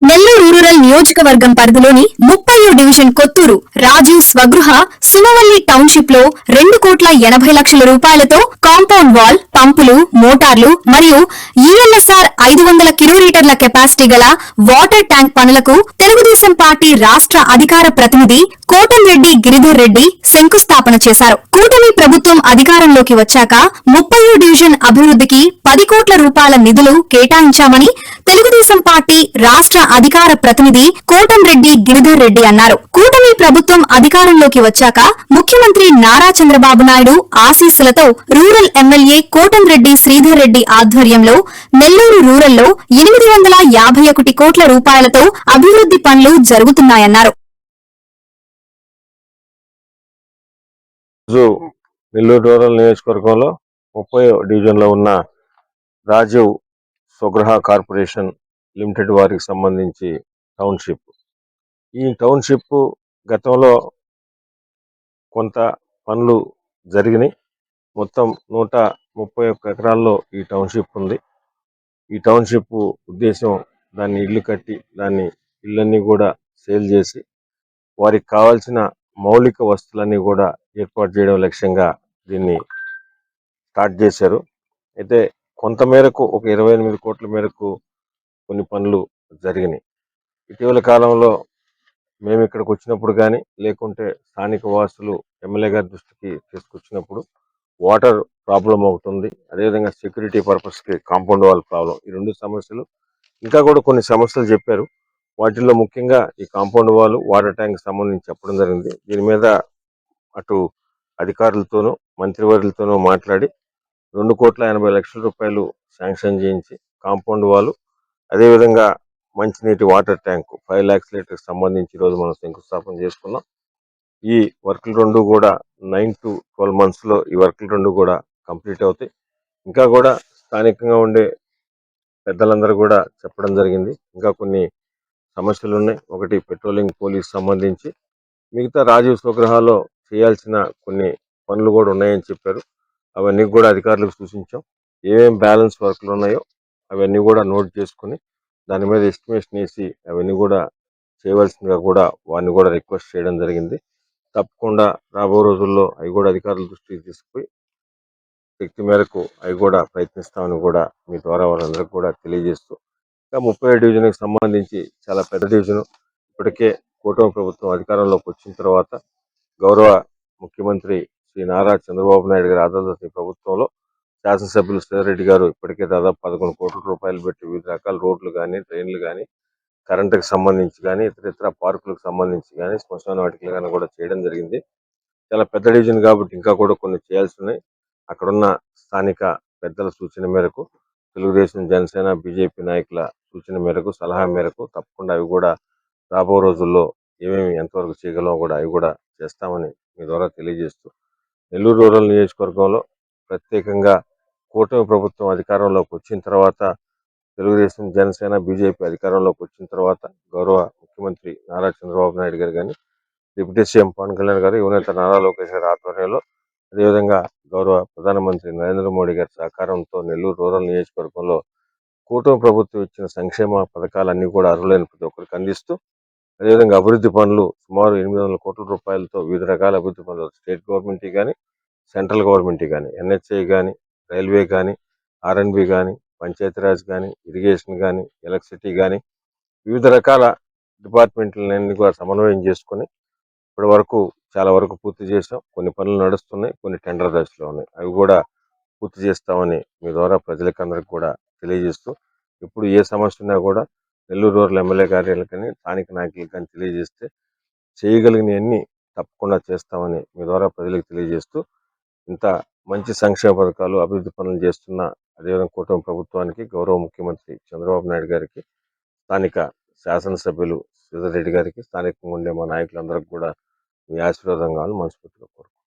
Nellore rural నియోజకవర్గం పరిధిలోని 30వ division Kotturu Rajiv Swagruha సుమవల్లి township లో 2,80,00,000 రూపాయలతో కాంపౌండ్ వాల్, పంపులు, మోటార్లు మరియు యుఎల్ఎస్ఆర్ 500 కిలోలీటర్ల కెపాసిటీ గల వాటర్ ట్యాంక్ పనులకు తెలుగుదేశం పార్టీ రాష్ట్ర అధికార ప్రతినిధి కోటంరెడ్డి గిరిధర్ రెడ్డి శంకుస్థాపన చేశారు. కూటమి ప్రభుత్వం అధికారంలోకి వచ్చాక 30వ డివిజన్ అభివృద్ధికి 10 కోట్ల రూపాయల నిధులు కేటాయించామని తెలుగుదేశం పార్టీ రాష్ట్ర అధికార ప్రతినిధి కోటంరెడ్డి గిరిధర్ రెడ్డి అన్నారు. కూటమి ప్రభుత్వం అధికారంలోకి వచ్చాక ముఖ్యమంత్రి నారా చంద్రబాబు నాయుడు ఆశీస్సులతో రూరల్ ఎమ్మెల్యే కోటంరెడ్డి శ్రీధర్ రెడ్డి ఆధ్వర్యంలో నెల్లూరు రూరల్లో 851 కోట్ల రూపాయలతో అభివృద్ధి పనులు జరుగుతున్నాయన్నారు. నెల్లూరు రూరల్ నియోజకవర్గంలో 30వ డివిజన్లో ఉన్న రాజీవ్ స్వగృహ కార్పొరేషన్ లిమిటెడ్ వారికి సంబంధించి టౌన్షిప్. ఈ టౌన్షిప్ గతంలో కొంత పనులు జరిగినాయి. మొత్తం 131 ఎకరాల్లో ఈ టౌన్షిప్ ఉంది. ఈ టౌన్షిప్ ఉద్దేశం దాన్ని ఇల్లు కట్టి దాన్ని ఇళ్ళన్నీ కూడా సేల్ చేసి వారికి కావాల్సిన మౌలిక వస్తువులన్నీ కూడా ఏర్పాటు చేయడం లక్ష్యంగా దీన్ని స్టార్ట్ చేశారు. అయితే కొంత మేరకు ఒక 28 కోట్ల మేరకు కొన్ని పనులు జరిగినాయి. ఇటీవల కాలంలో మేము ఇక్కడికి వచ్చినప్పుడు కానీ లేకుంటే స్థానిక వాసులు ఎమ్మెల్యే గారి దృష్టికి తీసుకొచ్చినప్పుడు వాటర్ ప్రాబ్లం అవుతుంది, అదేవిధంగా సెక్యూరిటీ పర్పస్కి కాంపౌండ్ వాల్ ప్రాబ్లం, ఈ 2 సమస్యలు ఇంకా కూడా కొన్ని సమస్యలు చెప్పారు. వాటిల్లో ముఖ్యంగా ఈ కాంపౌండ్ వాల్, వాటర్ ట్యాంక్ సంబంధించి చెప్పడం జరిగింది. దీని మీద అటు అధికారులతోనూ మంత్రివర్యులతోనూ మాట్లాడి 2,80,00,000 రూపాయలు శాంక్షన్ చేయించి కాంపౌండ్ వాల్, అదేవిధంగా మంచినీటి వాటర్ ట్యాంకు 5 lakhs లీటర్కి సంబంధించి ఈరోజు మనం శంకుస్థాపన చేసుకున్నాం. ఈ వర్క్లు 2 కూడా 9 to 12 monthsలో ఈ వర్క్లు 2 కూడా కంప్లీట్ అవుతాయి. ఇంకా కూడా స్థానికంగా ఉండే పెద్దలందరూ కూడా చెప్పడం జరిగింది. ఇంకా కొన్ని సమస్యలు ఉన్నాయి. ఒకటి పెట్రోలింగ్ పోలీస్ సంబంధించి, మిగతా రాజీవ్ స్వగృహాల్లో చేయాల్సిన కొన్ని పనులు కూడా ఉన్నాయని చెప్పారు. అవన్నీ కూడా అధికారులకు సూచించాం. ఏమేం బ్యాలెన్స్ వర్క్లు ఉన్నాయో అవన్నీ కూడా నోట్ చేసుకుని దాని మీద ఎస్టిమేషన్ వేసి అవన్నీ కూడా చేయవలసిందిగా కూడా వారిని కూడా రిక్వెస్ట్ చేయడం జరిగింది. తప్పకుండా రాబో రోజుల్లో అవి కూడా అధికారుల దృష్టికి తీసుకుపోయి శక్తి మేరకు అవి కూడా ప్రయత్నిస్తామని కూడా మీ ద్వారా వాళ్ళందరికీ కూడా తెలియజేస్తూ, ఇంకా 30వ డివిజన్కి సంబంధించి చాలా పెద్ద డివిజన్. ఇప్పటికే కూటమి ప్రభుత్వం అధికారంలోకి వచ్చిన తర్వాత గౌరవ ముఖ్యమంత్రి శ్రీ నారా చంద్రబాబు నాయుడు గారి ఆధ్వర్యంలో ప్రభుత్వంలో శాసనసభ్యులు శ్రీరెడ్డి గారు ఇప్పటికే దాదాపు 11 కోట్ల రూపాయలు పెట్టి వివిధ రకాల రోడ్లు కానీ, ట్రైన్లు కానీ, కరెంటుకు సంబంధించి కానీ, ఇతర పార్కులకు సంబంధించి కానీ, శ్మశాన వాటికలు కానీ కూడా చేయడం జరిగింది. చాలా పెద్ద డివిజన్ కాబట్టి ఇంకా కూడా కొన్ని చేయాల్సి ఉన్నాయి. అక్కడున్న స్థానిక పెద్దల సూచన మేరకు, తెలుగుదేశం, జనసేన, బీజేపీ నాయకుల సూచన మేరకు, సలహా మేరకు తప్పకుండా అవి కూడా రాబో రోజుల్లో ఏమేమి ఎంతవరకు చేయగలమో కూడా అవి కూడా చేస్తామని మీ ద్వారా తెలియజేస్తూ, నెల్లూరు రూరల్ నియోజకవర్గంలో ప్రత్యేకంగా కూటమి ప్రభుత్వం అధికారంలోకి వచ్చిన తర్వాత, తెలుగుదేశం, జనసేన, బీజేపీ అధికారంలోకి వచ్చిన తర్వాత గౌరవ ముఖ్యమంత్రి నారా చంద్రబాబు నాయుడు గారు కానీ, డిప్యూటీ సీఎం పవన్ కళ్యాణ్ గారు, యువనేత నారా లోకేష్ గారి ఆధ్వర్యంలో, అదేవిధంగా గౌరవ ప్రధానమంత్రి నరేంద్ర మోడీ గారి సహకారంతో నెల్లూరు రూరల్ నియోజకవర్గంలో కూటమి ప్రభుత్వం ఇచ్చిన సంక్షేమ పథకాలన్నీ కూడా అర్హులైన ప్రతి ఒక్కరికి అందిస్తూ, అదేవిధంగా అభివృద్ధి పనులు సుమారు 800 కోట్ల రూపాయలతో వివిధ రకాల అభివృద్ధి పనులు స్టేట్ గవర్నమెంట్ కానీ, సెంట్రల్ గవర్నమెంట్ కానీ, ఎన్హెచ్ఐ కానీ, రైల్వే కానీ, ఆర్ఎండ్బి కానీ, పంచాయతీరాజ్ కానీ, ఇరిగేషన్ కానీ, ఎలక్ట్రిసిటీ కానీ, వివిధ రకాల డిపార్ట్మెంట్లన్నీ కూడా సమన్వయం చేసుకుని ఇప్పటి వరకు చాలా వరకు పూర్తి చేసాం. కొన్ని పనులు నడుస్తున్నాయి, కొన్ని టెండర్ దశలో ఉన్నాయి. అవి కూడా పూర్తి చేస్తామని మీ ద్వారా ప్రజలకందరికి కూడా తెలియజేస్తూ, ఇప్పుడు ఏ సమస్య ఉన్నా కూడా నెల్లూరు రూరల్ ఎమ్మెల్యే కార్యాలయాలకు కానీ, స్థానిక నాయకులకు కానీ తెలియజేస్తే చేయగలిగినవన్నీ తప్పకుండా చేస్తామని మీ ద్వారా ప్రజలకు తెలియజేస్తూ, ఇంత మంచి సంక్షేమ పథకాలు, అభివృద్ధి పనులు చేస్తున్న అదేవిధంగా కూటమి ప్రభుత్వానికి, గౌరవ ముఖ్యమంత్రి చంద్రబాబు నాయుడు గారికి, స్థానిక శాసనసభ్యులు శ్రీధర్ రెడ్డి గారికి, స్థానికంగా ఉండే మా నాయకులందరికీ కూడా మీ ఆశీర్వాదం కావాలని మనస్ఫూర్తిగా కోరుకుంటున్నాను.